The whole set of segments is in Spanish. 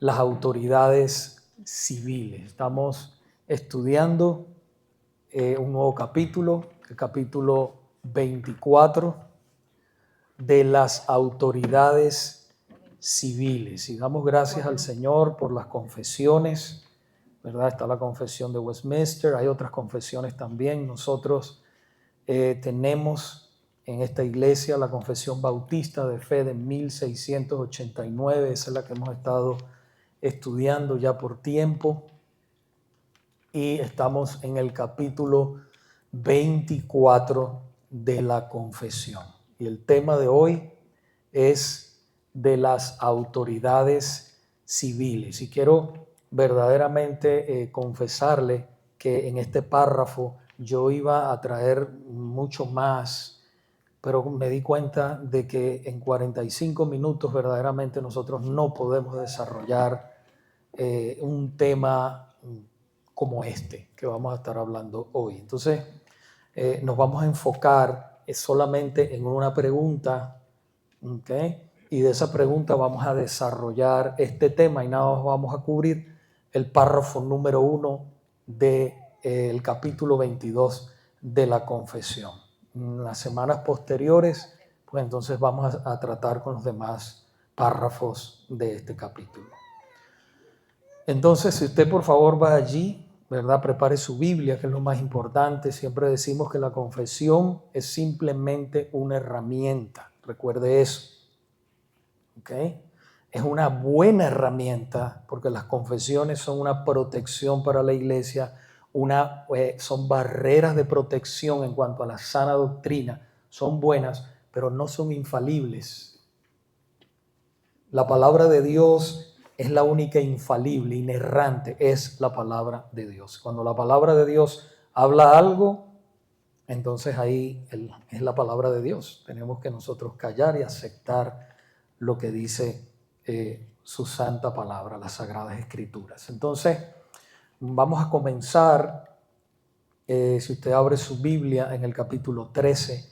las autoridades civiles. Estamos estudiando un nuevo capítulo, el capítulo 24 de las autoridades civiles. Y damos gracias al Señor por las confesiones, ¿verdad? Está la confesión de Westminster, hay otras confesiones también. Nosotros tenemos en esta iglesia la confesión bautista de fe de 1689, esa es la que hemos estado estudiando ya por tiempo, y estamos en el capítulo 24 de la confesión. Y el tema de hoy es de las autoridades civiles. Y quiero verdaderamente confesarle que en este párrafo yo iba a traer mucho más, pero me di cuenta de que en 45 minutos verdaderamente nosotros no podemos desarrollar un tema como este que vamos a estar hablando hoy. Entonces nos vamos a enfocar solamente en una pregunta, ¿okay? Y de esa pregunta vamos a desarrollar este tema y nada más vamos a cubrir el párrafo número 1 del capítulo 22 de la confesión. En las semanas posteriores, pues entonces vamos a tratar con los demás párrafos de este capítulo. Entonces, si usted por favor va allí, ¿verdad? Prepare su Biblia, que es lo más importante. Siempre decimos que la confesión es simplemente una herramienta. Recuerde eso. ¿Okay? Es una buena herramienta porque las confesiones son una protección para la iglesia, son barreras de protección en cuanto a la sana doctrina. Son buenas, pero no son infalibles. La palabra de Dios es la única infalible, inerrante, es la palabra de Dios. Cuando la palabra de Dios habla algo, entonces ahí es la palabra de Dios. Tenemos que nosotros callar y aceptar lo que dice su santa palabra, las Sagradas Escrituras. Entonces, vamos a comenzar, si usted abre su Biblia en el capítulo 13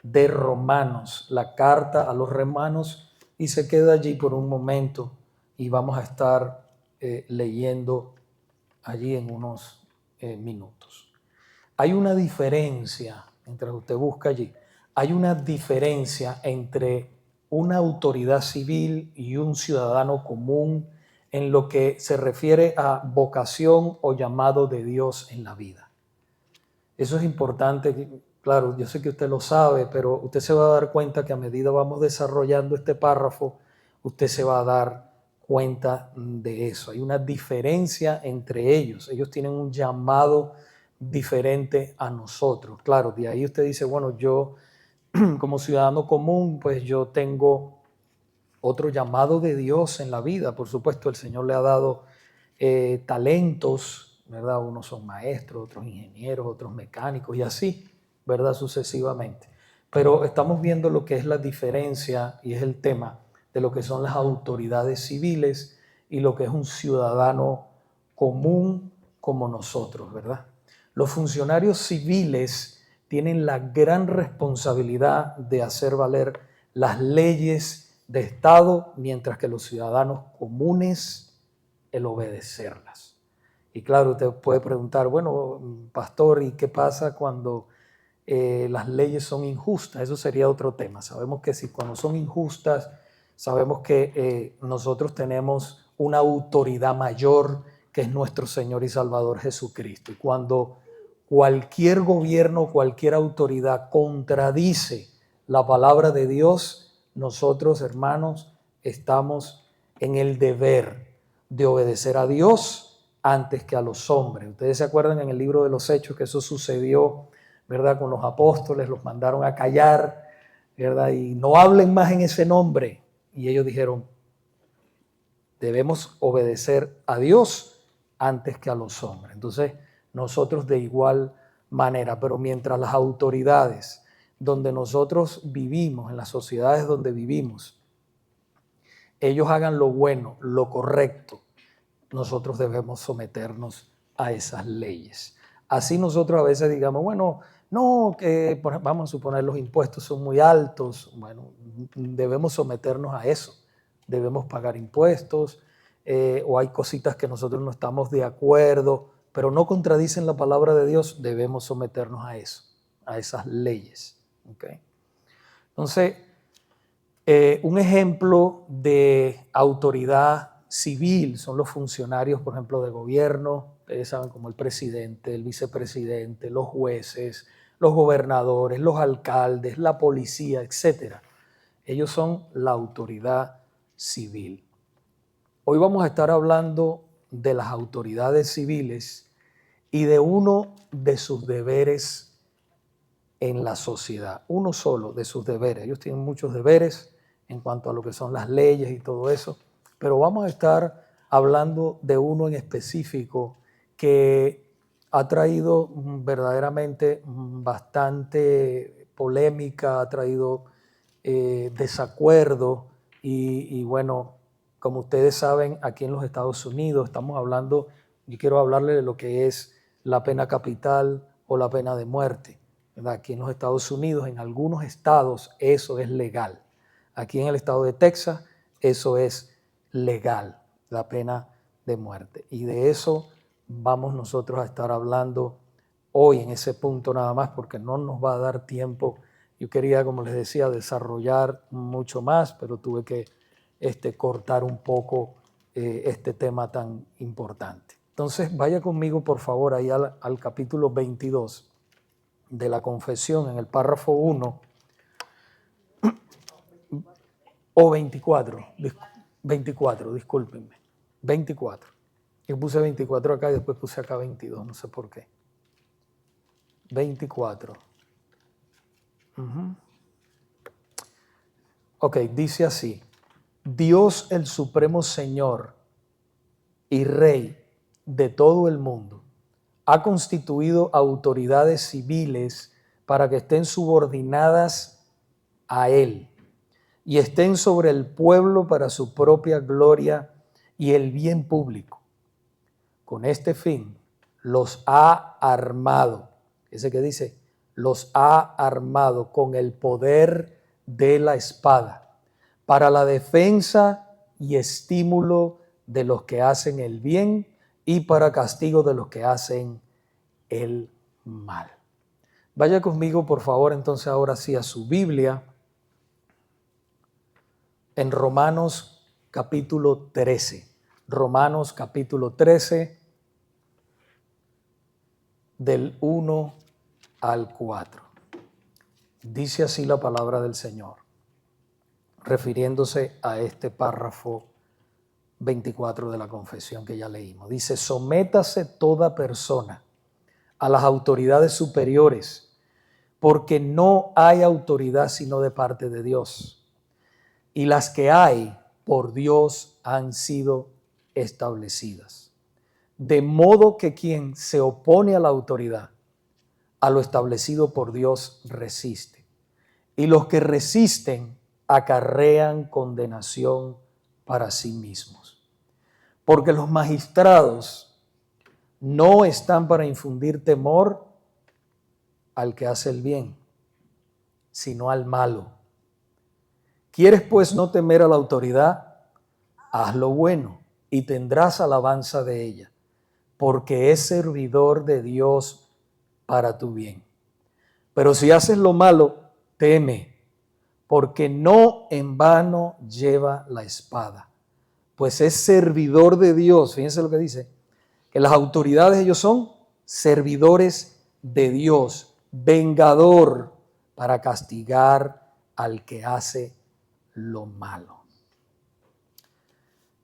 de Romanos, la carta a los romanos, y se queda allí por un momento y vamos a estar leyendo allí en unos minutos. Hay una diferencia, mientras usted busca allí, hay una diferencia entre una autoridad civil y un ciudadano común en lo que se refiere a vocación o llamado de Dios en la vida. Eso es importante, claro, yo sé que usted lo sabe, pero usted se va a dar cuenta que a medida vamos desarrollando este párrafo, usted se va a dar cuenta de eso. Hay una diferencia entre ellos. Ellos tienen un llamado diferente a nosotros. Claro, de ahí usted dice, bueno, yo como ciudadano común, pues yo tengo otro llamado de Dios en la vida. Por supuesto, el Señor le ha dado talentos, ¿verdad? Unos son maestros, otros ingenieros, otros mecánicos y así, ¿verdad? Sucesivamente. Pero estamos viendo lo que es la diferencia y es el tema de lo que son las autoridades civiles y lo que es un ciudadano común como nosotros, ¿verdad? Los funcionarios civiles tienen la gran responsabilidad de hacer valer las leyes de Estado, mientras que los ciudadanos comunes el obedecerlas. Y claro, usted puede preguntar, bueno, pastor, ¿y qué pasa cuando las leyes son injustas? Eso sería otro tema. Sabemos que cuando son injustas, sabemos que nosotros tenemos una autoridad mayor que es nuestro Señor y Salvador Jesucristo. Y cuando cualquier gobierno, cualquier autoridad contradice la palabra de Dios, nosotros, hermanos, estamos en el deber de obedecer a Dios antes que a los hombres. Ustedes se acuerdan en el libro de los Hechos que eso sucedió, ¿verdad? Con los apóstoles, los mandaron a callar, ¿verdad? Y no hablen más en ese nombre. Y ellos dijeron, debemos obedecer a Dios antes que a los hombres. Entonces, nosotros de igual manera, pero mientras las autoridades donde nosotros vivimos, en las sociedades donde vivimos, ellos hagan lo bueno, lo correcto, nosotros debemos someternos a esas leyes. Así nosotros a veces digamos, bueno, no, que vamos a suponer los impuestos son muy altos, bueno, debemos someternos a eso, debemos pagar impuestos, o hay cositas que nosotros no estamos de acuerdo, pero no contradicen la palabra de Dios, debemos someternos a eso, a esas leyes. ¿Okay? Entonces, un ejemplo de autoridad civil son los funcionarios, por ejemplo, de gobierno, ustedes saben, como el presidente, el vicepresidente, los jueces, los gobernadores, los alcaldes, la policía, etc. Ellos son la autoridad civil. Hoy vamos a estar hablando de las autoridades civiles y de uno de sus deberes en la sociedad. Uno solo de sus deberes. Ellos tienen muchos deberes en cuanto a lo que son las leyes y todo eso, pero vamos a estar hablando de uno en específico que ha traído verdaderamente bastante polémica, ha traído desacuerdo y bueno, como ustedes saben, aquí en los Estados Unidos estamos hablando, yo quiero hablarle de lo que es la pena capital o la pena de muerte. ¿Verdad? Aquí en los Estados Unidos, en algunos estados, eso es legal. Aquí en el estado de Texas, eso es legal, la pena de muerte. Y de eso vamos nosotros a estar hablando hoy en ese punto nada más, porque no nos va a dar tiempo. Yo quería, como les decía, desarrollar mucho más, pero tuve que cortar un poco este tema tan importante. Entonces, vaya conmigo, por favor, ahí al capítulo 22 de la confesión, en el párrafo 1, o 24, 24, discúlpenme, 24. Yo puse 24 acá y después puse acá 22, no sé por qué. 24. Ok, dice así: Dios el Supremo Señor y Rey de todo el mundo ha constituido autoridades civiles para que estén subordinadas a Él y estén sobre el pueblo para su propia gloria y el bien público. Con este fin los ha armado, ese que dice, los ha armado con el poder de la espada para la defensa y estímulo de los que hacen el bien y para castigo de los que hacen el mal. Vaya conmigo, por favor, entonces ahora sí a su Biblia, en Romanos capítulo 13. Romanos capítulo 13, del 1 al 4. Dice así la palabra del Señor, refiriéndose a este párrafo 24 de la confesión que ya leímos. Dice: sométase toda persona a las autoridades superiores, porque no hay autoridad sino de parte de Dios, y las que hay por Dios han sido establecidas. De modo que quien se opone a la autoridad, a lo establecido por Dios resiste, y los que resisten acarrean condenación para sí mismos. Porque los magistrados no están para infundir temor al que hace el bien, sino al malo. ¿Quieres pues no temer a la autoridad? Haz lo bueno y tendrás alabanza de ella, porque es servidor de Dios para tu bien. Pero si haces lo malo, teme, porque no en vano lleva la espada, pues es servidor de Dios. Fíjense lo que dice, que las autoridades, ellos son servidores de Dios, vengador para castigar al que hace lo malo.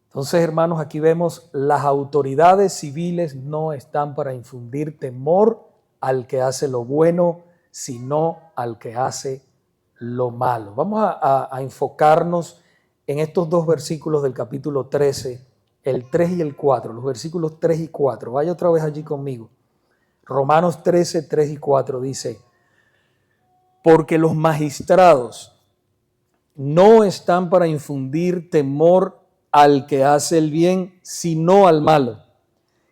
Entonces, hermanos, aquí vemos, las autoridades civiles no están para infundir temor al que hace lo bueno, sino al que hace lo malo. Vamos a enfocarnos en estos dos versículos del capítulo 13, el 3 y el 4, los versículos 3 y 4. Vaya otra vez allí conmigo. Romanos 13, 3 y 4 dice: porque los magistrados no están para infundir temor al que hace el bien, sino al malo.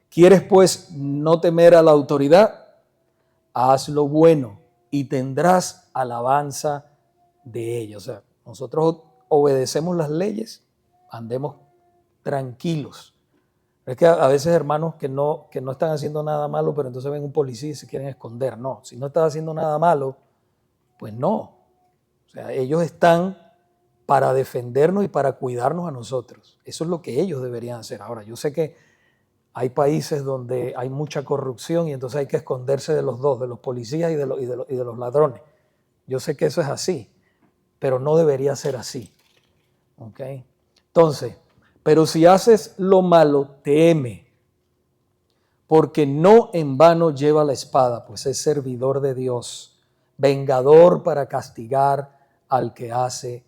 ¿Quieres pues no temer a la autoridad? Haz lo bueno y tendrás alabanza de ella. O sea, nosotros obedecemos las leyes, andemos tranquilos. Es que a veces hermanos que no están haciendo nada malo, pero entonces ven un policía y se quieren esconder. No, si no estás haciendo nada malo, pues no. O sea, ellos están para defendernos y para cuidarnos a nosotros. Eso es lo que ellos deberían hacer. Ahora, yo sé que hay países donde hay mucha corrupción y entonces hay que esconderse de los dos, de los policías y de los ladrones. Yo sé que eso es así, pero no debería ser así. ¿Ok? Entonces, pero si haces lo malo, teme, porque no en vano lleva la espada, pues es servidor de Dios, vengador para castigar al que hace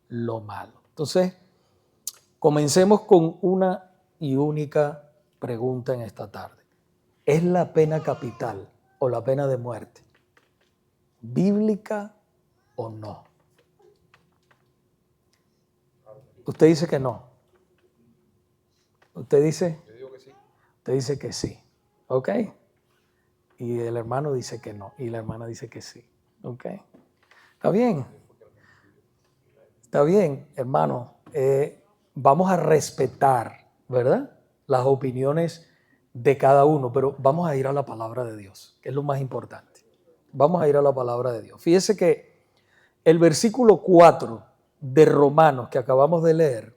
lo malo. Entonces, comencemos con una y única pregunta en esta tarde. ¿Es la pena capital o la pena de muerte bíblica o no? Usted dice que no. ¿Usted dice? Yo digo que sí. Usted dice que sí. ¿Ok? Y el hermano dice que no. Y la hermana dice que sí. ¿Ok? Está bien. Está bien, hermano. Vamos a respetar, ¿verdad?, las opiniones de cada uno, pero vamos a ir a la palabra de Dios, que es lo más importante. Vamos a ir a la palabra de Dios. Fíjese que el versículo 4 de Romanos que acabamos de leer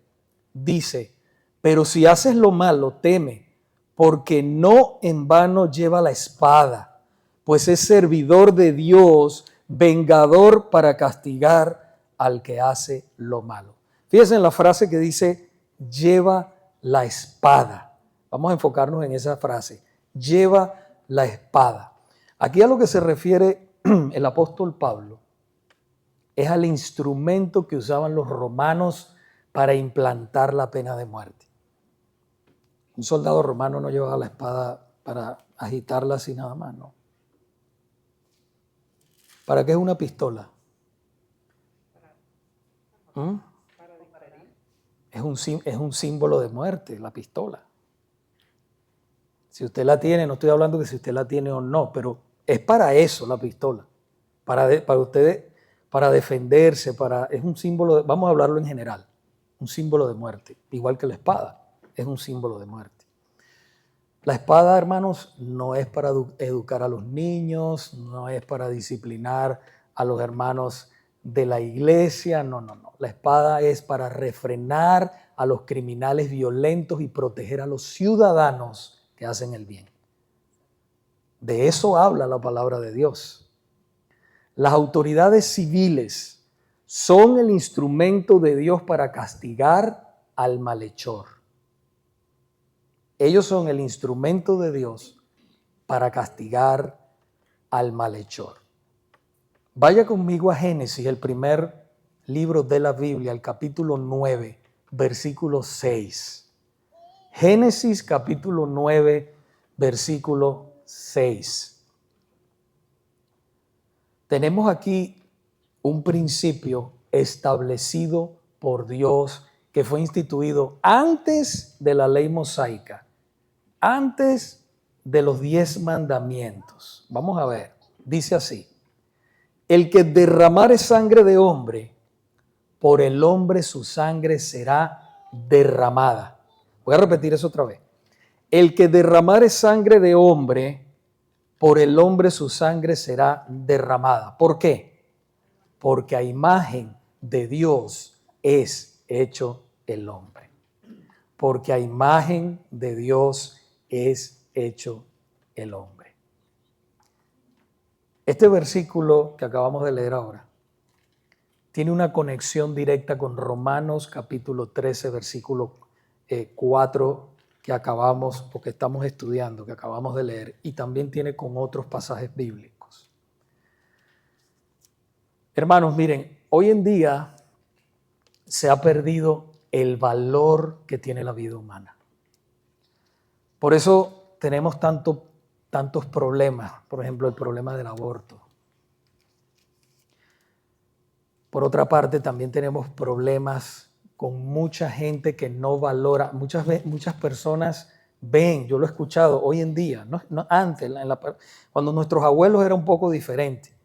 dice: pero si haces lo malo, teme, porque no en vano lleva la espada, pues es servidor de Dios, vengador para castigar al que hace lo malo. Fíjense en la frase que dice: lleva la espada. Vamos a enfocarnos en esa frase: lleva la espada. Aquí a lo que se refiere el apóstol Pablo es al instrumento que usaban los romanos para implantar la pena de muerte. Un soldado romano no llevaba la espada para agitarla así nada más, ¿no? ¿Para qué es una pistola? Es un símbolo de muerte, la pistola. Si usted la tiene, no estoy hablando de si usted la tiene o no, pero es para eso la pistola. Para ustedes, para defenderse, es un símbolo, vamos a hablarlo en general, un símbolo de muerte, igual que la espada, es un símbolo de muerte. La espada, hermanos, no es para educar a los niños, no es para disciplinar a los hermanos de la iglesia, no. La espada es para refrenar a los criminales violentos y proteger a los ciudadanos que hacen el bien. De eso habla la palabra de Dios. Las autoridades civiles son el instrumento de Dios para castigar al malhechor. Ellos son el instrumento de Dios para castigar al malhechor. Vaya conmigo a Génesis, el primer libro de la Biblia, el capítulo 9, versículo 6. Génesis capítulo 9, versículo 6. Tenemos aquí un principio establecido por Dios que fue instituido antes de la ley mosaica, antes de los 10 mandamientos. Vamos a ver, dice así: el que derramare sangre de hombre, por el hombre su sangre será derramada. Voy a repetir eso otra vez. El que derramare sangre de hombre, por el hombre su sangre será derramada. ¿Por qué? Porque a imagen de Dios es hecho el hombre. Porque a imagen de Dios es hecho el hombre. Este versículo que acabamos de leer ahora tiene una conexión directa con Romanos capítulo 13, versículo 4 que acabamos o que estamos estudiando, que acabamos de leer, y también tiene con otros pasajes bíblicos. Hermanos, miren, hoy en día se ha perdido el valor que tiene la vida humana. Por eso tenemos tantos problemas, por ejemplo, el problema del aborto. Por otra parte, también tenemos problemas con mucha gente que no valora. Muchas personas ven, yo lo he escuchado hoy en día, no antes, cuando nuestros abuelos era un poco diferente,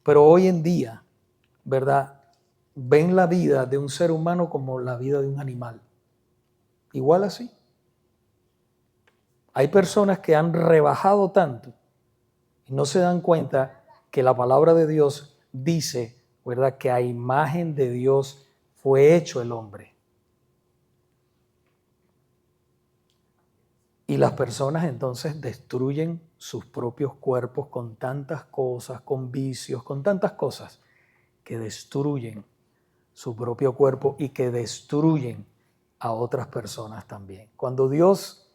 pero hoy en día, ¿verdad?, ven la vida de un ser humano como la vida de un animal. igual así. Hay personas que han rebajado tanto y no se dan cuenta que la palabra de Dios dice, ¿verdad?, que a imagen de Dios fue hecho el hombre. Y las personas entonces destruyen sus propios cuerpos con tantas cosas, con vicios, con tantas cosas que destruyen su propio cuerpo y que destruyen a otras personas también. Cuando Dios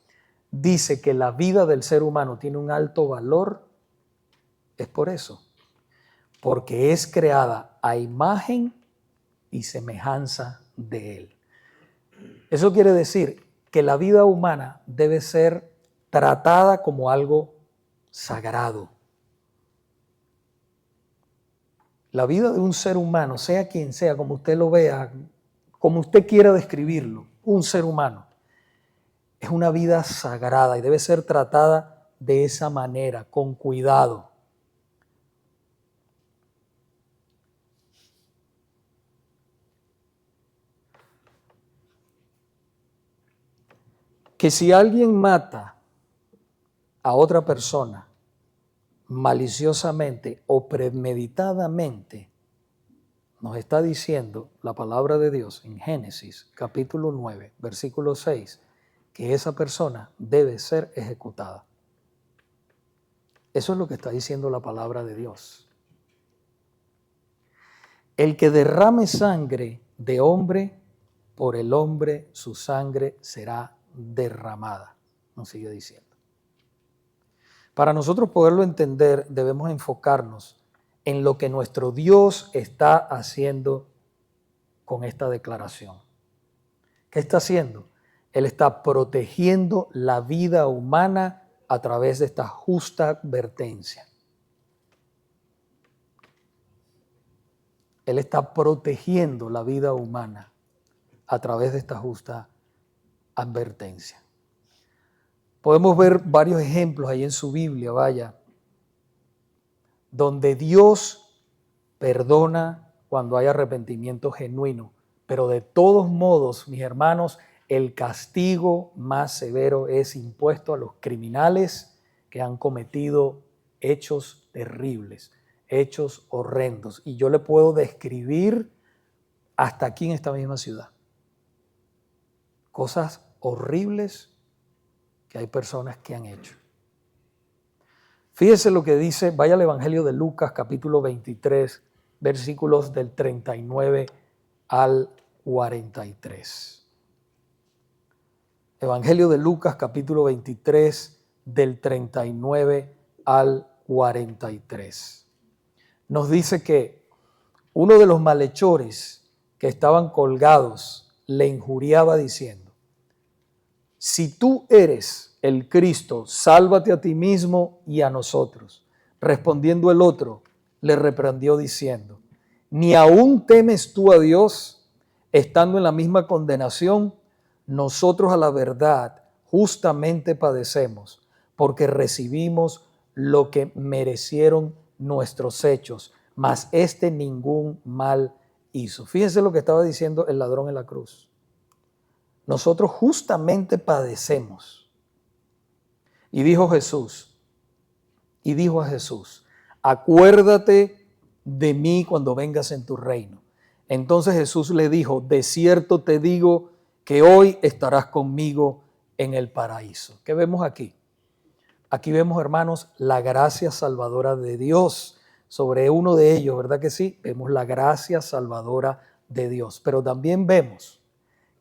dice que la vida del ser humano tiene un alto valor, es por eso, porque es creada a imagen y semejanza de Él. Eso quiere decir que la vida humana debe ser tratada como algo sagrado. La vida de un ser humano, sea quien sea, como usted lo vea, como usted quiera describirlo, un ser humano, es una vida sagrada y debe ser tratada de esa manera, con cuidado. Que si alguien mata a otra persona maliciosamente o premeditadamente, nos está diciendo la palabra de Dios en Génesis capítulo 9, versículo 6, que esa persona debe ser ejecutada. Eso es lo que está diciendo la palabra de Dios. El que derrame sangre de hombre, por el hombre su sangre será derramada, nos sigue diciendo. Para nosotros poderlo entender, debemos enfocarnos en lo que nuestro Dios está haciendo con esta declaración. ¿Qué está haciendo? Él está protegiendo la vida humana a través de esta justa advertencia. Él está protegiendo la vida humana a través de esta justa advertencia. Podemos ver varios ejemplos ahí en su Biblia, donde Dios perdona cuando hay arrepentimiento genuino, pero de todos modos, mis hermanos, el castigo más severo es impuesto a los criminales que han cometido hechos terribles, hechos horrendos. Y yo le puedo describir hasta aquí en esta misma ciudad cosas horribles que hay personas que han hecho. Fíjese lo que dice, vaya al Evangelio de Lucas, capítulo 23, versículos del 39 al 43. Evangelio de Lucas, capítulo 23, del 39 al 43. Nos dice que uno de los malhechores que estaban colgados le injuriaba diciendo: si tú eres el Cristo, sálvate a ti mismo y a nosotros. Respondiendo el otro, le reprendió diciendo: ¿ni aún temes tú a Dios, estando en la misma condenación? Nosotros a la verdad justamente padecemos, porque recibimos lo que merecieron nuestros hechos, mas este ningún mal hizo. Fíjense lo que estaba diciendo el ladrón en la cruz. Nosotros justamente padecemos. Y dijo a Jesús, acuérdate de mí cuando vengas en tu reino. Entonces Jesús le dijo: de cierto te digo que hoy estarás conmigo en el paraíso. ¿Qué vemos aquí? Aquí vemos, hermanos, la gracia salvadora de Dios sobre uno de ellos, ¿verdad que sí? Vemos la gracia salvadora de Dios, pero también vemos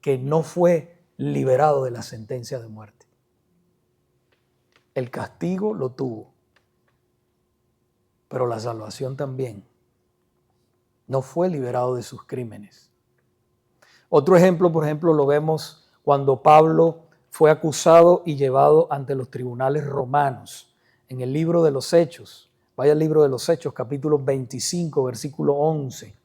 que no fue liberado de la sentencia de muerte. El castigo lo tuvo, pero la salvación también. No fue liberado de sus crímenes. Otro ejemplo, por ejemplo, lo vemos cuando Pablo fue acusado y llevado ante los tribunales romanos. En el libro de los Hechos, vaya al libro de los Hechos, capítulo 25, versículo 11.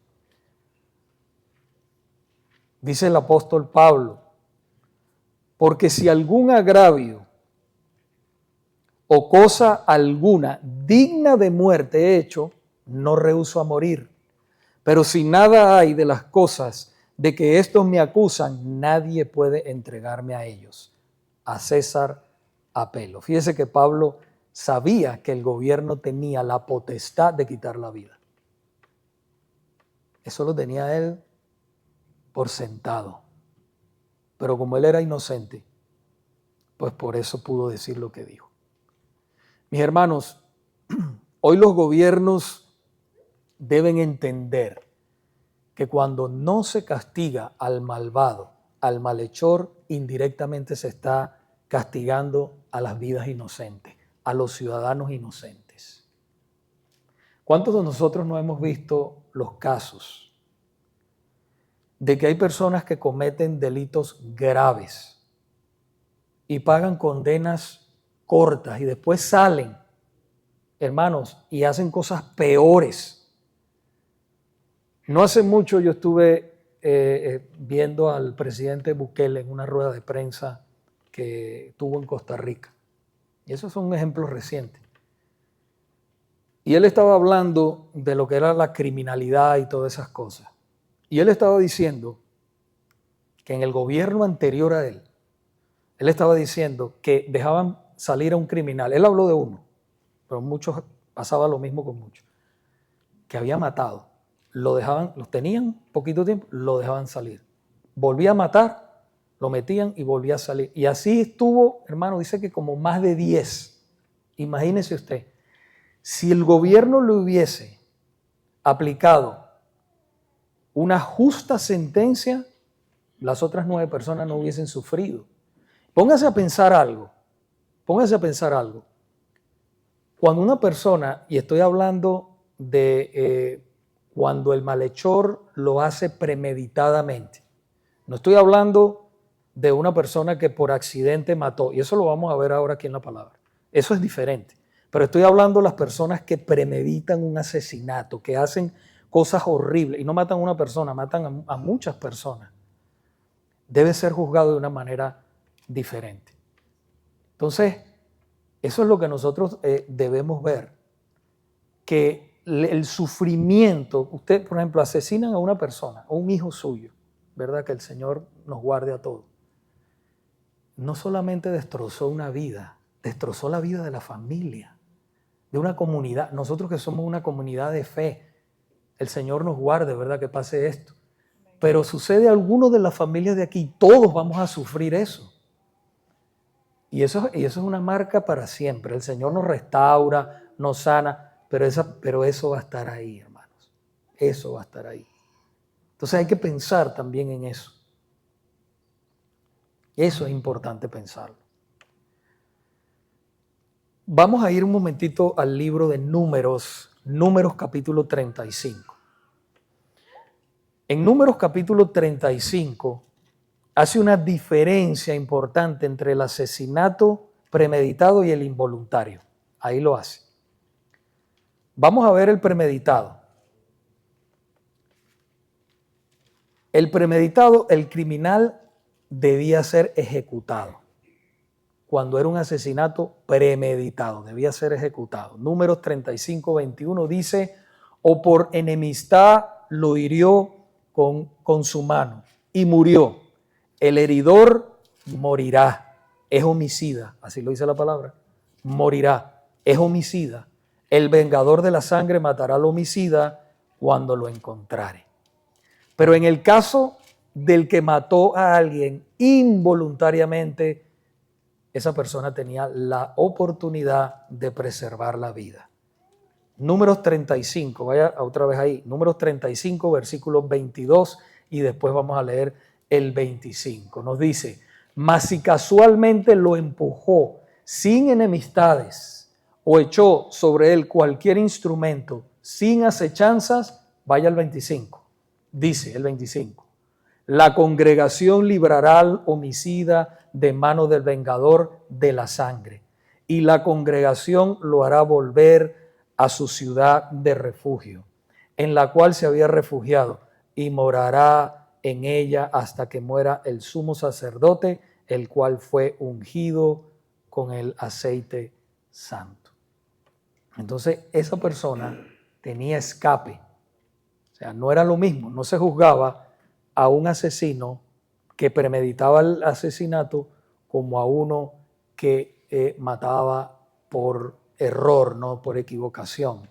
Dice el apóstol Pablo: porque si algún agravio o cosa alguna digna de muerte he hecho, no rehúso a morir. Pero si nada hay de las cosas de que estos me acusan, nadie puede entregarme a ellos. A César apelo. Fíjese que Pablo sabía que el gobierno tenía la potestad de quitar la vida. Eso lo tenía él por sentado. Pero como él era inocente, pues por eso pudo decir lo que dijo. Mis hermanos, hoy los gobiernos deben entender que cuando no se castiga al malvado, al malhechor, indirectamente se está castigando a las vidas inocentes, a los ciudadanos inocentes. ¿Cuántos de nosotros no hemos visto los casos de que hay personas que cometen delitos graves y pagan condenas cortas y después salen, hermanos, y hacen cosas peores? No hace mucho yo estuve viendo al presidente Bukele en una rueda de prensa que tuvo en Costa Rica. Y esos son ejemplos recientes. Y él estaba hablando de lo que era la criminalidad y todas esas cosas. Y él estaba diciendo que en el gobierno anterior a él estaba diciendo que dejaban salir a un criminal. Él habló de uno, pero muchos pasaba lo mismo con muchos, que había matado. Los tenían poquito tiempo, lo dejaban salir. Volvía a matar, lo metían y volvía a salir. Y así estuvo, hermano, dice que como más de 10. Imagínese usted, si el gobierno le hubiese aplicado una justa sentencia, las otras 9 personas no hubiesen sufrido. Póngase a pensar algo. Cuando una persona, y estoy hablando de cuando el malhechor lo hace premeditadamente, no estoy hablando de una persona que por accidente mató, y eso lo vamos a ver ahora aquí en la palabra, eso es diferente, pero estoy hablando de las personas que premeditan un asesinato, que hacen cosas horribles, y no matan a una persona, matan a muchas personas. Debe ser juzgado de una manera diferente. Entonces, eso es lo que nosotros debemos ver, que el sufrimiento, usted, por ejemplo, asesinan a una persona, a un hijo suyo, ¿verdad? Que el Señor nos guarde a todos. No solamente destrozó una vida, destrozó la vida de la familia, de una comunidad. Nosotros que somos una comunidad de fe, el Señor nos guarde, ¿verdad? Que pase esto. Pero sucede a algunos de las familias de aquí, todos vamos a sufrir eso. Y eso es una marca para siempre. El Señor nos restaura, nos sana, pero eso va a estar ahí, hermanos. Eso va a estar ahí. Entonces hay que pensar también en eso. Eso es importante pensarlo. Vamos a ir un momentito al libro de Números, Números capítulo 35. En Números capítulo 35 hace una diferencia importante entre el asesinato premeditado y el involuntario. Ahí lo hace. Vamos a ver el premeditado. El premeditado, el criminal debía ser ejecutado. Cuando era un asesinato premeditado, debía ser ejecutado. Números 35, 21 dice, o por enemistad lo hirió con su mano y murió. El heridor morirá, es homicida, así lo dice la palabra, morirá, es homicida. El vengador de la sangre matará al homicida cuando lo encontrare. Pero en el caso del que mató a alguien involuntariamente, esa persona tenía la oportunidad de preservar la vida. Números 35, vaya otra vez ahí, Números 35, versículos 22 y después vamos a leer el 25. Nos dice, mas si casualmente lo empujó sin enemistades o echó sobre él cualquier instrumento sin acechanzas, vaya al 25. Dice el 25, la congregación librará al homicida de mano del vengador de la sangre, y la congregación lo hará volver a su ciudad de refugio, en la cual se había refugiado, y morará en ella hasta que muera el sumo sacerdote, el cual fue ungido con el aceite santo. Entonces, esa persona tenía escape. O sea, no era lo mismo, no se juzgaba a un asesino que premeditaba el asesinato como a uno que mataba por error, no por equivocación.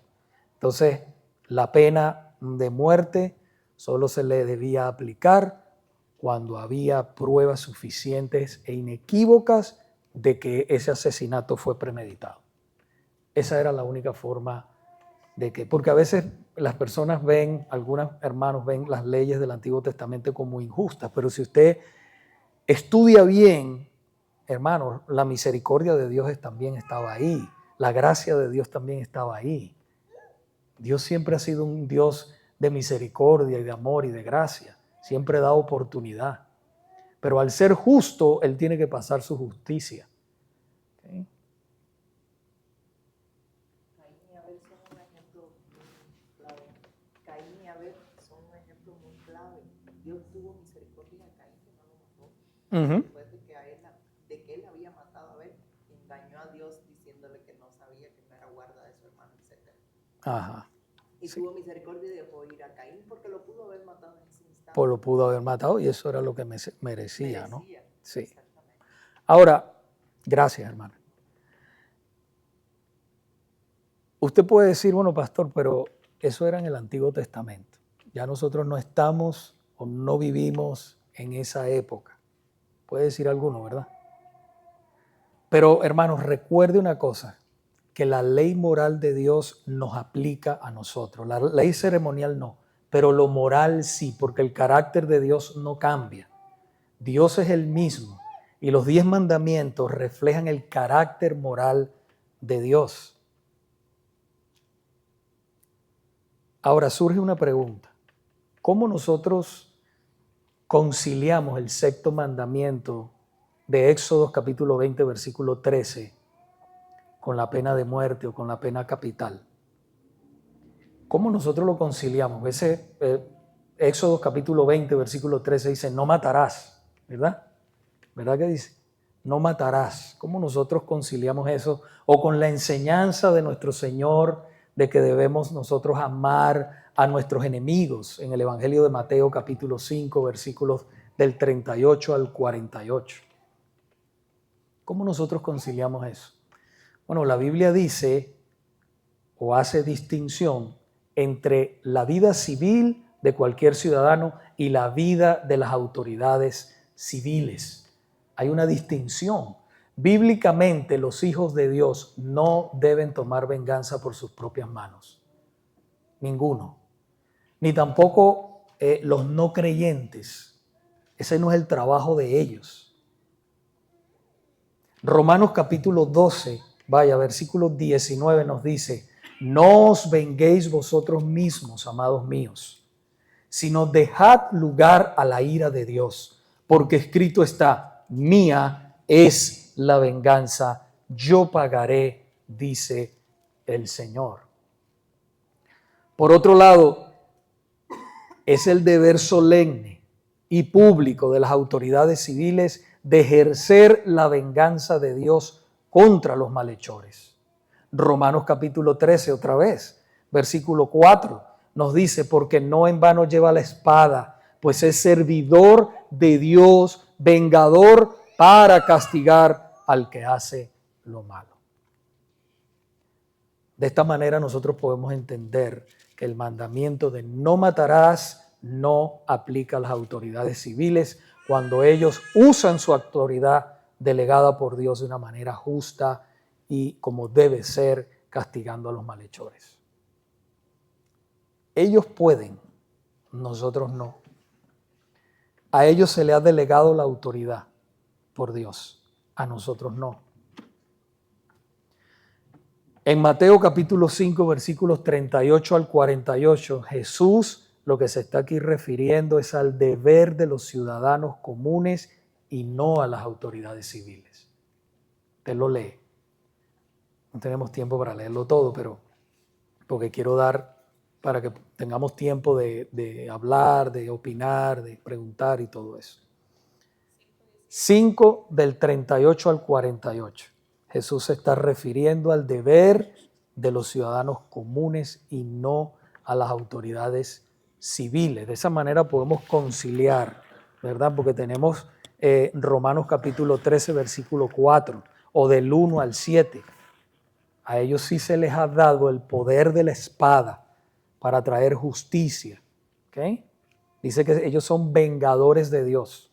Entonces, la pena de muerte solo se le debía aplicar cuando había pruebas suficientes e inequívocas de que ese asesinato fue premeditado. Esa era la única forma de que, porque a veces las personas ven, algunos hermanos ven las leyes del Antiguo Testamento como injustas, pero si usted estudia bien, hermanos, la misericordia de Dios también estaba ahí, la gracia de Dios también estaba ahí. Dios siempre ha sido un Dios de misericordia y de amor y de gracia, siempre da oportunidad, pero al ser justo, Él tiene que pasar su justicia. ¿Okay? Dios tuvo misericordia de Caín, que no lo mató. Después de que él había matado a Abel, engañó a Dios diciéndole que no sabía, que no era guarda de su hermano, etc. Ajá. Y tuvo misericordia y dejó ir a Caín porque lo pudo haber matado en ese instante. Pues lo pudo haber matado y eso era lo que merecía, ¿no? Sí. Exactamente. Ahora, gracias, hermano. Usted puede decir, bueno, pastor, pero eso era en el Antiguo Testamento. Ya nosotros no estamos o no vivimos en esa época. Puede decir alguno, ¿verdad? Pero, hermanos, recuerde una cosa, que la ley moral de Dios nos aplica a nosotros. La ley ceremonial no, pero lo moral sí, porque el carácter de Dios no cambia. Dios es el mismo y los 10 mandamientos reflejan el carácter moral de Dios. Ahora surge una pregunta. ¿Cómo nosotros conciliamos el sexto mandamiento de Éxodo capítulo 20, versículo 13 con la pena de muerte o con la pena capital? ¿Cómo nosotros lo conciliamos? Ese Éxodo capítulo 20, versículo 13 dice, no matarás, ¿verdad? ¿Verdad que dice? No matarás. ¿Cómo nosotros conciliamos eso? O con la enseñanza de nuestro Señor de que debemos nosotros amar a nuestros enemigos en el Evangelio de Mateo capítulo 5, versículos del 38 al 48. ¿Cómo nosotros conciliamos eso? Bueno, la Biblia dice o hace distinción entre la vida civil de cualquier ciudadano y la vida de las autoridades civiles. Hay una distinción. Bíblicamente, los hijos de Dios no deben tomar venganza por sus propias manos. Ninguno. Ni tampoco los no creyentes. Ese no es el trabajo de ellos. Romanos capítulo 12, versículo 19 nos dice, no os venguéis vosotros mismos, amados míos, sino dejad lugar a la ira de Dios, porque escrito está, mía es la venganza, yo pagaré, dice el Señor. Por otro lado, es el deber solemne y público de las autoridades civiles de ejercer la venganza de Dios contra los malhechores. Romanos capítulo 13 otra vez, versículo 4, nos dice, porque no en vano lleva la espada, pues es servidor de Dios, vengador para castigar al que hace lo malo. De esta manera nosotros podemos entender que el mandamiento de no matarás no aplica a las autoridades civiles cuando ellos usan su autoridad delegada por Dios de una manera justa y como debe ser, castigando a los malhechores. Ellos pueden, nosotros no. A ellos se le ha delegado la autoridad por Dios, a nosotros no. En Mateo capítulo 5, versículos 38 al 48, Jesús lo que se está aquí refiriendo es al deber de los ciudadanos comunes y no a las autoridades civiles. Usted lo lee. No tenemos tiempo para leerlo todo, pero porque quiero dar para que tengamos tiempo de hablar, de opinar, de preguntar y todo eso. 5 del 38 al 48. Jesús se está refiriendo al deber de los ciudadanos comunes y no a las autoridades civiles. De esa manera podemos conciliar, ¿verdad? Porque tenemos Romanos capítulo 13, versículo 4, o del 1 al 7. A ellos sí se les ha dado el poder de la espada para traer justicia. ¿Okay? Dice que ellos son vengadores de Dios.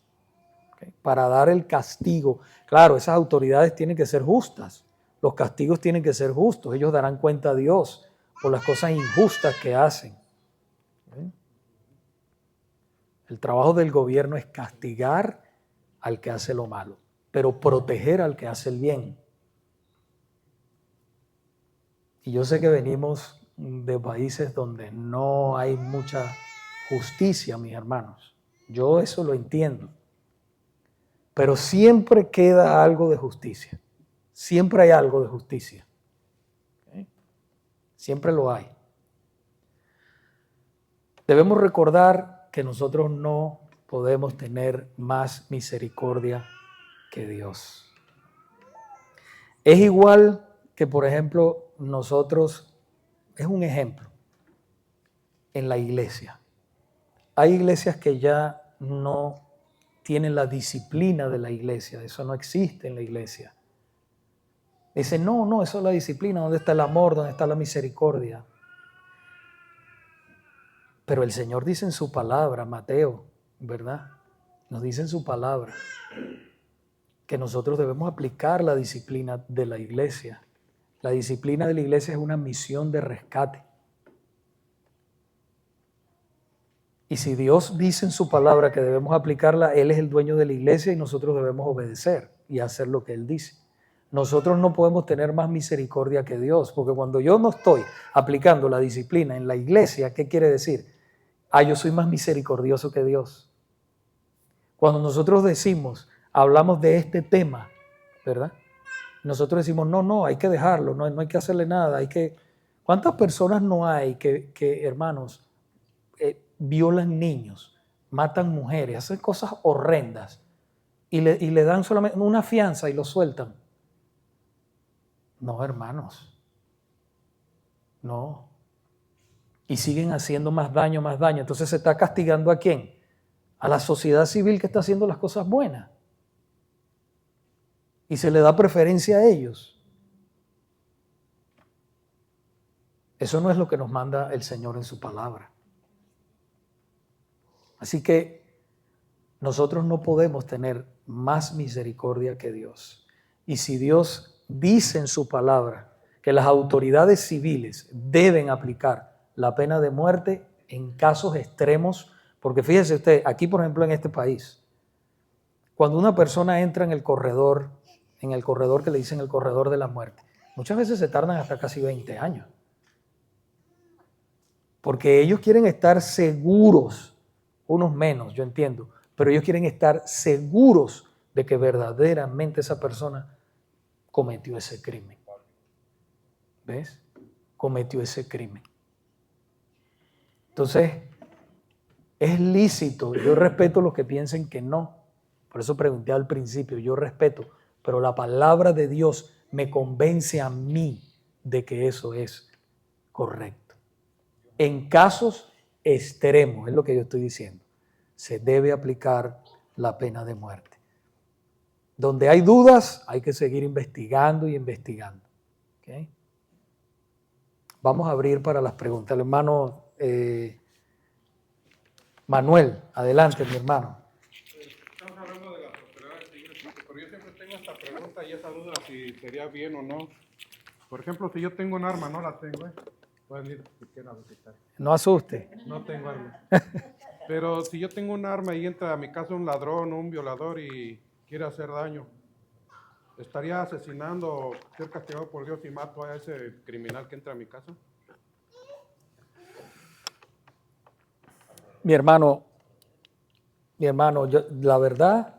¿Okay? Para dar el castigo. Claro, esas autoridades tienen que ser justas. Los castigos tienen que ser justos. Ellos darán cuenta a Dios por las cosas injustas que hacen. ¿Okay? El trabajo del gobierno es castigar al que hace lo malo, pero proteger al que hace el bien. Y yo sé que venimos de países donde no hay mucha justicia, mis hermanos. Yo eso lo entiendo. Pero siempre queda algo de justicia. Siempre hay algo de justicia. ¿Okay? Siempre lo hay. Debemos recordar que nosotros no podemos tener más misericordia que Dios. Es igual que, por ejemplo, nosotros, es un ejemplo, en la iglesia. Hay iglesias que ya no tienen la disciplina de la iglesia, eso no existe en la iglesia. Dicen, no, eso es la disciplina, ¿dónde está el amor? ¿Dónde está la misericordia? Pero el Señor dice en su palabra, Mateo, ¿verdad? Nos dice en su palabra que nosotros debemos aplicar la disciplina de la iglesia. La disciplina de la iglesia es una misión de rescate. Y si Dios dice en su palabra que debemos aplicarla, Él es el dueño de la iglesia y nosotros debemos obedecer y hacer lo que Él dice. Nosotros no podemos tener más misericordia que Dios, porque cuando yo no estoy aplicando la disciplina en la iglesia, ¿qué quiere decir? Yo soy más misericordioso que Dios. Cuando nosotros hablamos de este tema, ¿verdad? Nosotros decimos, no, hay que dejarlo, no hay que hacerle nada, ¿Cuántas personas no hay que hermanos, violan niños, matan mujeres, hacen cosas horrendas y le dan solamente una fianza y lo sueltan? No, hermanos, no. Y siguen haciendo más daño. Entonces se está castigando ¿a quién? A la sociedad civil que está haciendo las cosas buenas. Y se le da preferencia a ellos. Eso no es lo que nos manda el Señor en su palabra. Así que nosotros no podemos tener más misericordia que Dios. Y si Dios dice en su palabra que las autoridades civiles deben aplicar la pena de muerte en casos extremos, porque fíjese usted, aquí por ejemplo en este país, cuando una persona entra en el corredor que le dicen el corredor de la muerte, muchas veces se tardan hasta casi 20 años. Porque ellos quieren estar seguros, unos menos, yo entiendo, pero ellos quieren estar seguros de que verdaderamente esa persona cometió ese crimen. ¿Ves? Cometió ese crimen. Entonces, es lícito, yo respeto los que piensen que no. Por eso pregunté al principio, yo respeto, pero la palabra de Dios me convence a mí de que eso es correcto. En casos extremos, es lo que yo estoy diciendo, se debe aplicar la pena de muerte. Donde hay dudas, hay que seguir investigando y investigando. ¿Okay? Vamos a abrir para las preguntas. El hermano Manuel, adelante, mi hermano. Estamos hablando de las autoridades civiles, pero yo siempre tengo esta pregunta y esa duda si sería bien o no. Por ejemplo, si yo tengo un arma, no la tengo, pueden ir si quieren a visitar. No asuste. No tengo arma. Pero si yo tengo un arma y entra a mi casa un ladrón o un violador y quiere hacer daño, ¿estaría asesinando, ser castigado por Dios y mato a ese criminal que entra a mi casa? Mi hermano, la verdad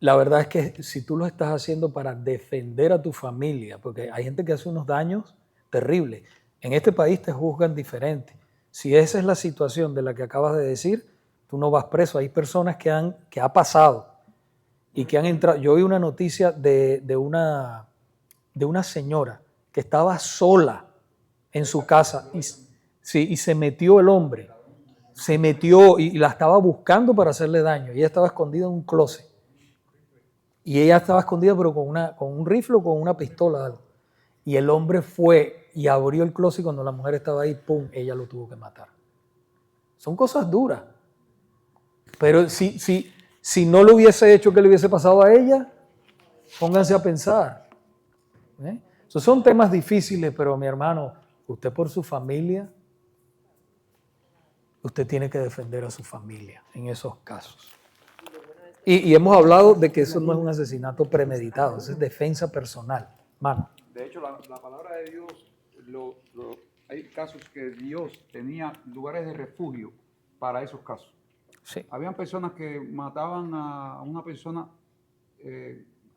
es que si tú lo estás haciendo para defender a tu familia, porque hay gente que hace unos daños terribles. En este país te juzgan diferente. Si esa es la situación de la que acabas de decir, tú no vas preso. Hay personas que ha pasado y que han entrado. Yo vi una noticia de una señora que estaba sola en su casa y se metió el hombre se metió y la estaba buscando para hacerle daño. Ella estaba escondida en un closet. Y ella estaba escondida pero con un rifle o con una pistola. Algo. Y el hombre fue y abrió el closet y cuando la mujer estaba ahí, ¡pum!, ella lo tuvo que matar. Son cosas duras. Pero si no lo hubiese hecho, ¿qué le hubiese pasado a ella? Pónganse a pensar. Esos son temas difíciles, pero mi hermano, usted por su familia, usted tiene que defender a su familia en esos casos. Y hemos hablado de que eso no es un asesinato premeditado, eso es defensa personal. Mano. De hecho, la palabra de Dios, hay casos que Dios tenía lugares de refugio para esos casos. Sí. Habían personas que mataban a una persona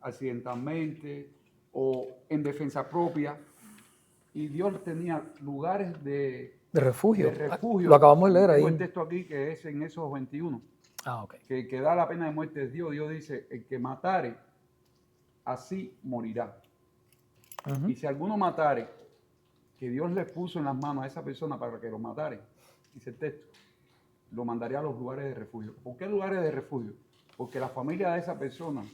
accidentalmente o en defensa propia y Dios tenía lugares de refugio. refugio. Lo acabamos de leer ahí. Tengo el texto aquí que es en Éxodo 21. Ok. Que da la pena de muerte de Dios. Dios dice, el que matare, así morirá. Uh-huh. Y si alguno matare, que Dios le puso en las manos a esa persona para que lo matare, dice el texto, lo mandaría a los lugares de refugio. ¿Por qué lugares de refugio? Porque la familia de esa persona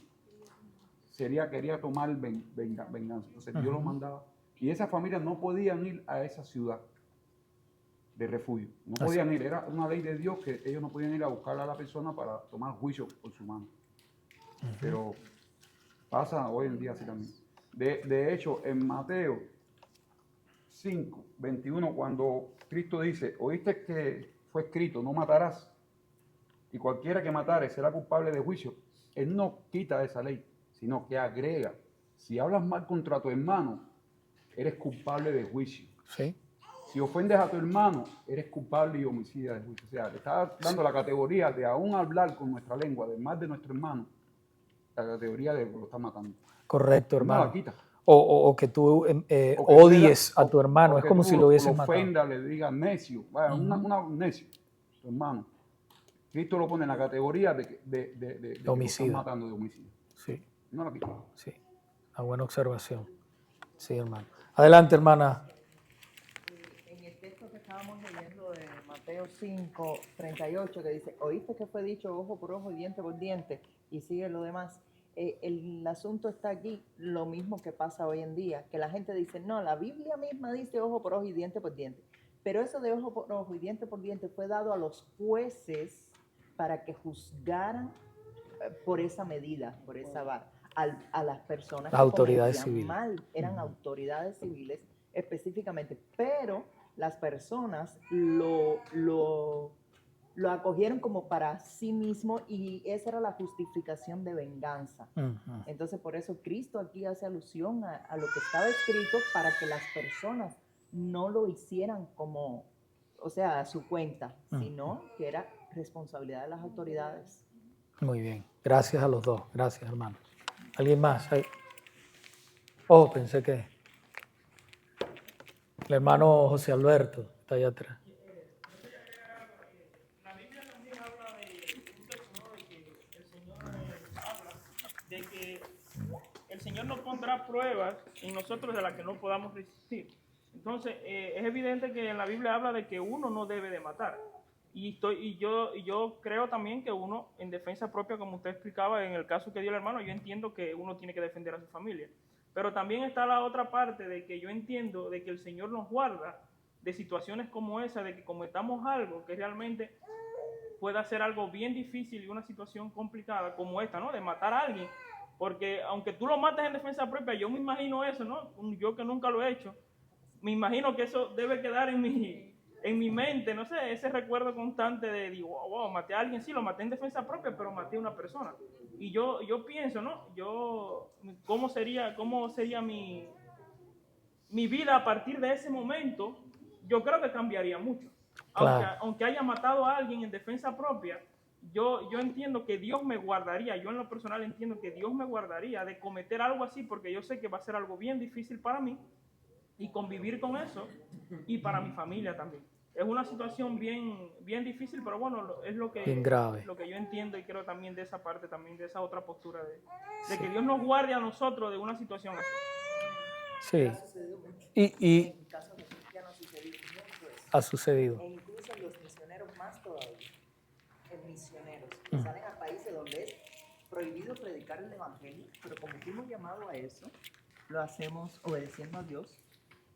quería tomar venganza. Entonces Dios los mandaba. Y esas familias no podían ir a esa ciudad de refugio. No podían ir. Era una ley de Dios que ellos no podían ir a buscar a la persona para tomar juicio por su mano. Pero pasa hoy en día así también. De hecho, en Mateo 5, 21, cuando Cristo dice, oíste que fue escrito, no matarás, y cualquiera que matare será culpable de juicio, Él no quita esa ley, sino que agrega, si hablas mal contra tu hermano, eres culpable de juicio. Sí. Si ofendes a tu hermano, eres culpable y homicida de juicio. O sea, le está dando la categoría de aún hablar con nuestra lengua, de más de nuestro hermano, la categoría de que lo está matando. Correcto, hermano. No la quita. O que tú odies a tu hermano, es como si lo hubieses matado. ofenda, le diga necio, vaya, un necio, tu hermano. Cristo lo pone en la categoría de homicida. Que lo están matando, de homicidio. Sí. No la quita. Sí, una buena observación. Sí, hermano. Adelante, hermana. En el texto que estábamos leyendo de Mateo 5, 38, que dice, oíste que fue dicho ojo por ojo y diente por diente, y sigue lo demás. El asunto está aquí, lo mismo que pasa hoy en día, que la gente dice, no, la Biblia misma dice ojo por ojo y diente por diente. Pero eso de ojo por ojo y diente por diente fue dado a los jueces para que juzgaran por esa medida, por esa vara, a las personas las autoridades civiles. Mal, eran autoridades civiles específicamente, pero las personas lo acogieron como para sí mismo y esa era la justificación de venganza. Uh-huh. Entonces por eso Cristo aquí hace alusión a lo que estaba escrito para que las personas no lo hicieran como, o sea, a su cuenta, sino que era responsabilidad de las autoridades. Muy bien, gracias a los dos, gracias hermano. ¿Alguien más? Oh, pensé que el hermano José Alberto está allá atrás. La Biblia también habla de un texto, ¿no? De que el Señor habla de que el Señor nos pondrá pruebas en nosotros de las que no podamos resistir. Entonces, es evidente que en la Biblia habla de que uno no debe de matar. Y yo creo también que uno, en defensa propia, como usted explicaba, en el caso que dio el hermano, yo entiendo que uno tiene que defender a su familia. Pero también está la otra parte de que yo entiendo de que el Señor nos guarda de situaciones como esa, de que cometamos algo que realmente pueda ser algo bien difícil y una situación complicada como esta, ¿no? De matar a alguien. Porque aunque tú lo mates en defensa propia, yo me imagino eso, ¿no? Yo que nunca lo he hecho, me imagino que eso debe quedar en mi mente, no sé, ese recuerdo constante de, digo, wow, maté a alguien, sí, lo maté en defensa propia, pero maté a una persona. Y yo pienso, ¿no? ¿Cómo sería mi vida a partir de ese momento? Yo creo que cambiaría mucho. Claro. Aunque haya matado a alguien en defensa propia, yo entiendo que Dios me guardaría, yo en lo personal entiendo que Dios me guardaría de cometer algo así, porque yo sé que va a ser algo bien difícil para mí, y convivir con eso, y para mi familia también. Es una situación bien difícil, pero bueno, es lo que yo entiendo y creo también de esa parte, también de esa otra postura de que Dios nos guarde a nosotros de una situación así. Sí. Y en casos de cristianos ha sucedido. E incluso los misioneros más todavía en misioneros que salen a países donde es prohibido predicar el evangelio, pero como fuimos llamados a eso, lo hacemos obedeciendo a Dios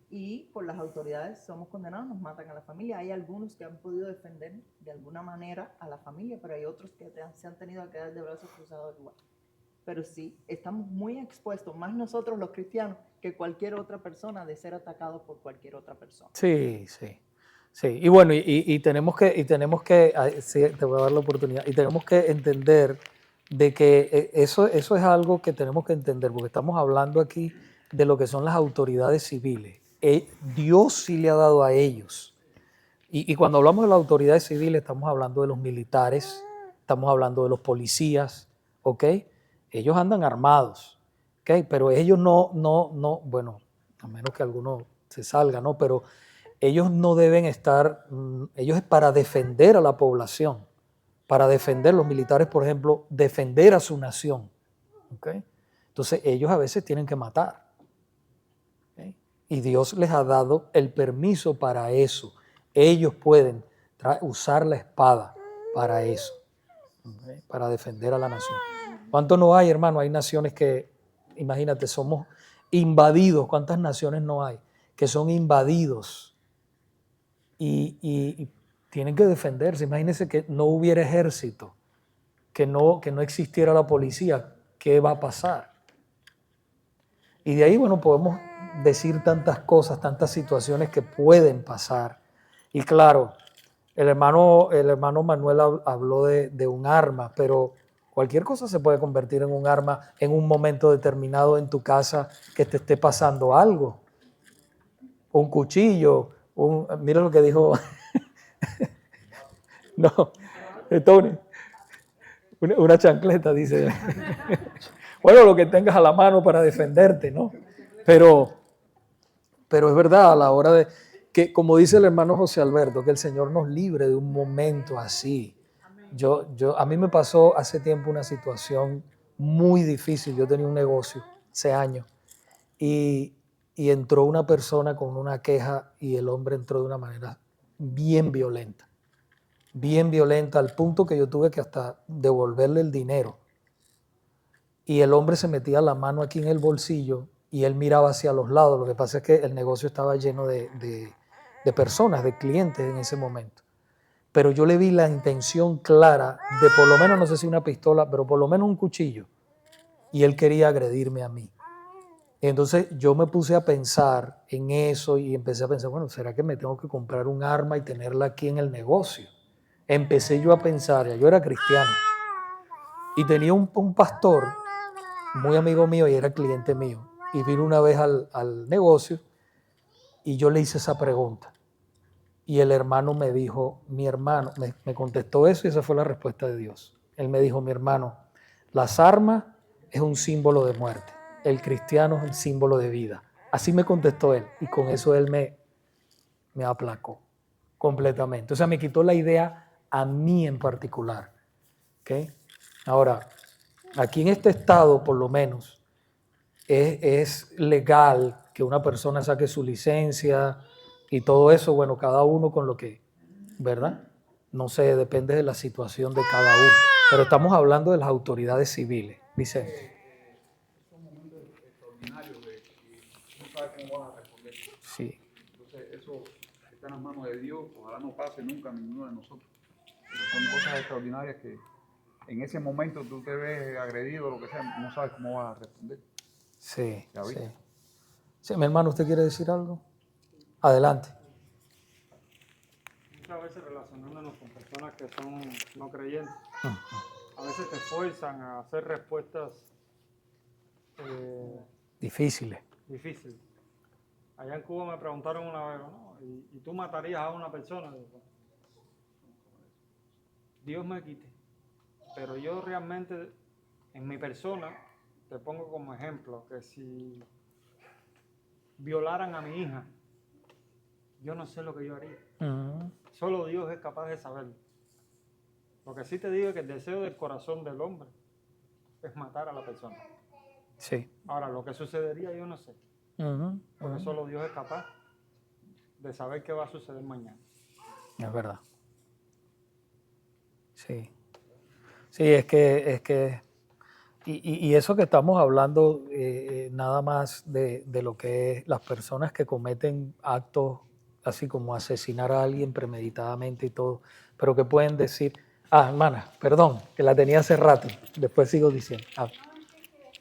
y por las autoridades somos condenados, nos matan a la familia. Hay algunos que han podido defender de alguna manera a la familia, pero hay otros que se han tenido que quedar de brazos cruzados igual. Pero sí, estamos muy expuestos, más nosotros los cristianos, que cualquier otra persona de ser atacados por cualquier otra persona. Sí, sí. Sí, y bueno, y tenemos que, sí, te voy a dar la oportunidad, y tenemos que entender de que eso es algo que tenemos que entender, porque estamos hablando aquí de lo que son las autoridades civiles. Dios sí le ha dado a ellos. Y cuando hablamos de las autoridades civiles, estamos hablando de los militares, estamos hablando de los policías, ¿ok? Ellos andan armados, ¿ok? Pero ellos no, bueno, a menos que alguno se salga, ¿no? Pero ellos no deben estar, ellos es para defender a la población, para defender los militares, por ejemplo, defender a su nación. ¿Okay? Entonces ellos a veces tienen que matar. ¿Okay? Y Dios les ha dado el permiso para eso. Ellos pueden usar la espada para eso, ¿okay? Para defender a la nación. ¿Cuántos no hay, hermano? Hay naciones que, imagínate, somos invadidos. ¿Cuántas naciones no hay que son invadidos? Y tienen que defenderse. Imagínense que no hubiera ejército, que no existiera la policía. ¿Qué va a pasar? Y de ahí, bueno, podemos decir tantas cosas, tantas situaciones que pueden pasar. Y claro, el hermano Manuel habló de un arma, pero cualquier cosa se puede convertir en un arma en un momento determinado en tu casa que te esté pasando algo. Un cuchillo, mira lo que dijo... No, Tony, una chancleta, dice. Bueno, lo que tengas a la mano para defenderte, ¿no? Pero es verdad, a la hora de que, como dice el hermano José Alberto, que el Señor nos libre de un momento así. A mí me pasó hace tiempo una situación muy difícil. Yo tenía un negocio hace años y entró una persona con una queja y el hombre entró de una manera bien violenta al punto que yo tuve que hasta devolverle el dinero. Y el hombre se metía la mano aquí en el bolsillo y él miraba hacia los lados. Lo que pasa es que el negocio estaba lleno de personas, de clientes en ese momento. Pero yo le vi la intención clara de por lo menos, no sé si una pistola, pero por lo menos un cuchillo. Y él quería agredirme a mí. Y entonces yo me puse a pensar en eso y empecé a pensar, bueno, ¿será que me tengo que comprar un arma y tenerla aquí en el negocio? Empecé yo a pensar, yo era cristiano y tenía un pastor muy amigo mío y era cliente mío y vino una vez al negocio y yo le hice esa pregunta y el hermano me dijo, me contestó eso y esa fue la respuesta de Dios. Él me dijo, mi hermano, las armas es un símbolo de muerte, el cristiano es un símbolo de vida. Así me contestó él y con eso él me aplacó completamente. O sea, me quitó la idea a mí en particular. ¿Okay? Ahora, aquí en este estado, por lo menos, es legal que una persona saque su licencia y todo eso, bueno, cada uno con lo que, ¿verdad? No sé, depende de la situación de cada uno. Pero estamos hablando de las autoridades civiles, Vicente. Son momentos extraordinarios de que no sabes cómo vas a responder. Sí. Entonces, eso está en las manos de Dios. Ojalá no pase nunca a ninguno de nosotros. Pero son cosas extraordinarias que en ese momento tú te ves agredido, lo que sea, no sabes cómo vas a responder. Sí, ¿Ya viste? sí. Sí, mi hermano, ¿usted quiere decir algo? Adelante. Muchas veces relacionándonos con personas que son no creyentes, a veces te fuerzan a hacer respuestas Difíciles. difíciles. Allá en Cuba me preguntaron una vez, ¿no? ¿Y tú matarías a una persona? Digo, Dios me quite. Pero yo realmente, en mi persona, te pongo como ejemplo que si violaran a mi hija, yo no sé lo que yo haría. Solo Dios es capaz de saberlo. Lo que sí te digo es que el deseo del corazón del hombre es matar a la persona. Sí. Ahora, lo que sucedería yo no sé. Porque solo Dios es capaz de saber qué va a suceder mañana. Es verdad. Sí. Sí, y eso que estamos hablando nada más de lo que es las personas que cometen actos así como asesinar a alguien premeditadamente y todo, pero que pueden decir, hermana, perdón, que la tenía hace rato, después sigo diciendo. No, es que es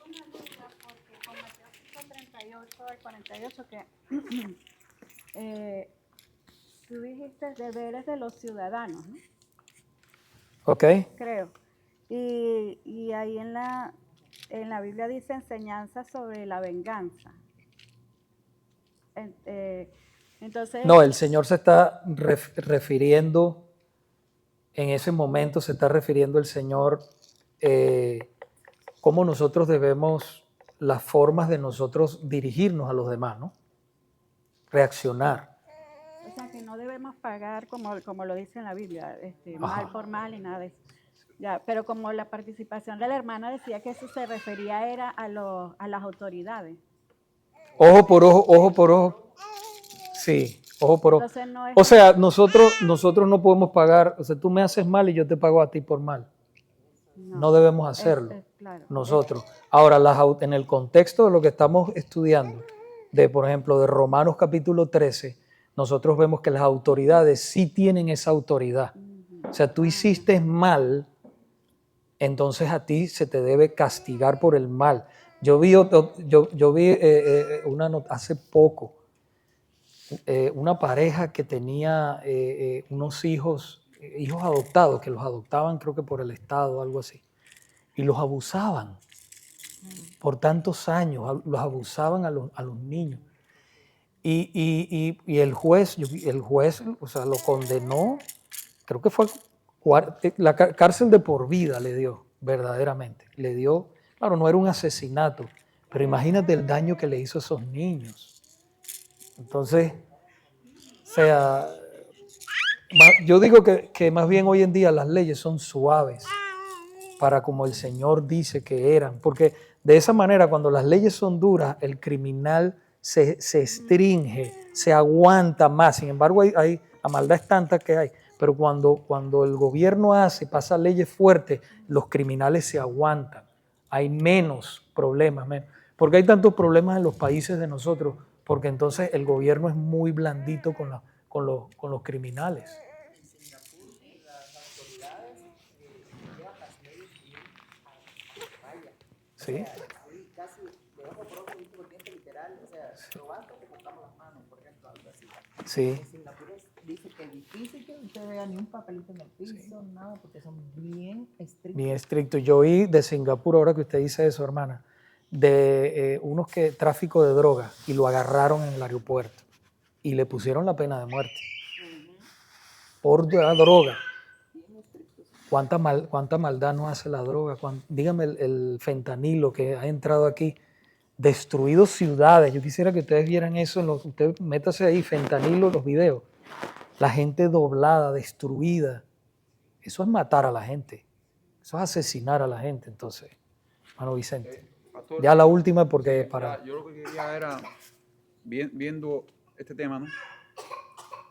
una duda porque con Mateo 5:38 al 48 que tú dijiste deberes de los ciudadanos, ¿no? Ok, Creo. Y ahí en la Biblia dice enseñanza sobre la venganza. Entonces, no, el Señor se está refiriendo, en ese momento se está refiriendo el Señor cómo nosotros debemos, las formas de nosotros dirigirnos a los demás, ¿no? Reaccionar. o sea, que no debemos pagar como lo dice en la Biblia, mal por mal y nada de eso. Ya, pero como la participación de la hermana decía que eso se refería era a las autoridades. Ojo por ojo, ojo por ojo. Sí, ojo por ojo. Entonces no es O sea, nosotros no podemos pagar, o sea, tú me haces mal y yo te pago a ti por mal. No debemos hacerlo claro. nosotros. Ahora, en el contexto de lo que estamos estudiando, por ejemplo, de Romanos capítulo 13, nosotros vemos que las autoridades sí tienen esa autoridad. O sea, tú hiciste mal, entonces a ti se te debe castigar por el mal. Yo vi una nota hace poco, una pareja que tenía unos hijos adoptados, que los adoptaban creo que por el Estado o algo así, y los abusaban por tantos años, los abusaban a los niños. Y el juez, o sea, lo condenó, creo que fue la cárcel de por vida le dio, verdaderamente. Le dio, claro, no era un asesinato, pero imagínate el daño que le hizo a esos niños. Entonces, o sea, yo digo que más bien hoy en día las leyes son suaves para como el Señor dice que eran, porque de esa manera cuando las leyes son duras, el criminal se estringe, se aguanta más. Sin embargo, la maldad es tanta que hay, pero cuando el gobierno pasa leyes fuertes, los criminales se aguantan, hay menos problemas, porque hay tantos problemas en los países de nosotros, porque entonces el gobierno es muy blandito con los criminales. En Singapur las autoridades llevan las leyes bien a raya. Sí. Ahí casi de ojo por ojo, diente por diente, literal. O sea, robaste, te cortamos las manos, por ejemplo, algo así. Sí. En Singapur dice que es difícil que usted vea ni un papelito en el piso, nada, porque son bien estrictos. Bien estricto. Yo oí de Singapur, ahora que usted dice eso, hermana, de unos que tráfico de drogas y lo agarraron en el aeropuerto y le pusieron la pena de muerte por la droga. ¿Cuánta maldad nos hace la droga? Dígame el fentanilo que ha entrado aquí, destruido ciudades. Yo quisiera que ustedes vieran eso, usted métase ahí, fentanilo, los videos. La gente doblada, destruida. Eso es matar a la gente. Eso es asesinar a la gente, entonces, hermano Vicente. Pastor, Ya la última porque para... Yo lo que quería era, viendo este tema, ¿no?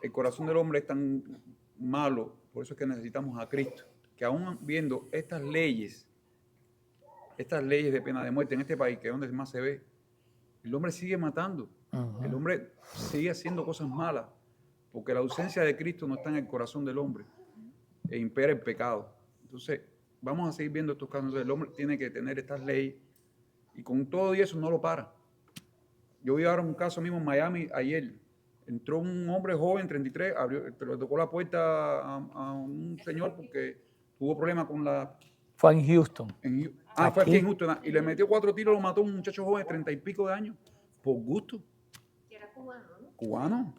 El corazón del hombre es tan malo, por eso es que necesitamos a Cristo, que aún viendo estas leyes de pena de muerte en este país, que es donde más se ve, el hombre sigue matando, el hombre sigue haciendo cosas malas, porque la ausencia de Cristo no está en el corazón del hombre, e impera el pecado. Entonces, vamos a seguir viendo estos casos. El hombre tiene que tener estas leyes, y con todo y eso no lo para. Yo vi ahora un caso mismo en Miami ayer. Entró un hombre joven, 33, le tocó la puerta a un señor porque tuvo problemas con la... Fue en Houston. Fue aquí en Houston. Y le metió 4 tiros, lo mató un muchacho joven de 30 y pico de años, por gusto. Era cubano, ¿no? Cubano.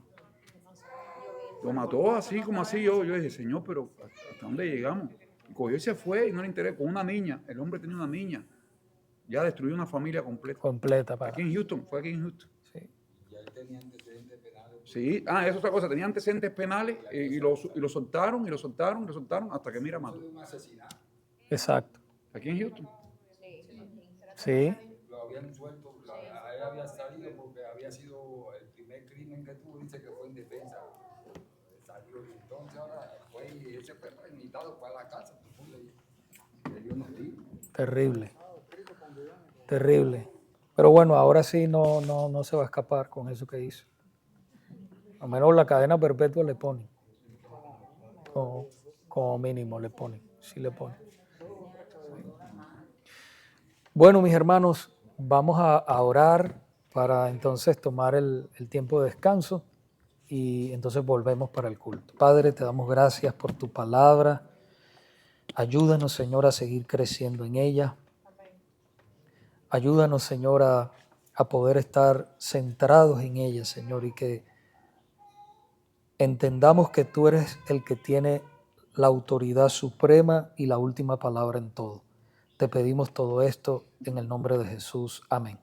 Lo mató así como así. Yo dije, señor, pero ¿hasta dónde llegamos? Y cogió y se fue y no le interesó. Con una niña. El hombre tenía una niña. Ya destruyó una familia completa. Para... Aquí en Houston, fue aquí en Houston. Sí. Ya él tenía antecedentes penales. Sí, es otra cosa. Tenía antecedentes penales y lo soltaron, hasta que mira, mató. Un asesinato. Exacto. Aquí en Houston. Sí. Lo habían suelto, él había salido porque había sido el primer crimen que tuvo, dice que fue en defensa. Salió y entonces ahora fue y ese fue invitado para la casa. Dios nos libre. Terrible. Terrible. Pero bueno, ahora sí no se va a escapar con eso que hizo. Al menos la cadena perpetua le ponen. Como mínimo le ponen. Sí le ponen. Bueno, mis hermanos, vamos a orar para entonces tomar el tiempo de descanso y entonces volvemos para el culto. Padre, te damos gracias por tu palabra. Ayúdanos, Señor, a seguir creciendo en ella. Ayúdanos, Señor, a poder estar centrados en ella, Señor, y que entendamos que tú eres el que tiene la autoridad suprema y la última palabra en todo. Te pedimos todo esto en el nombre de Jesús. Amén.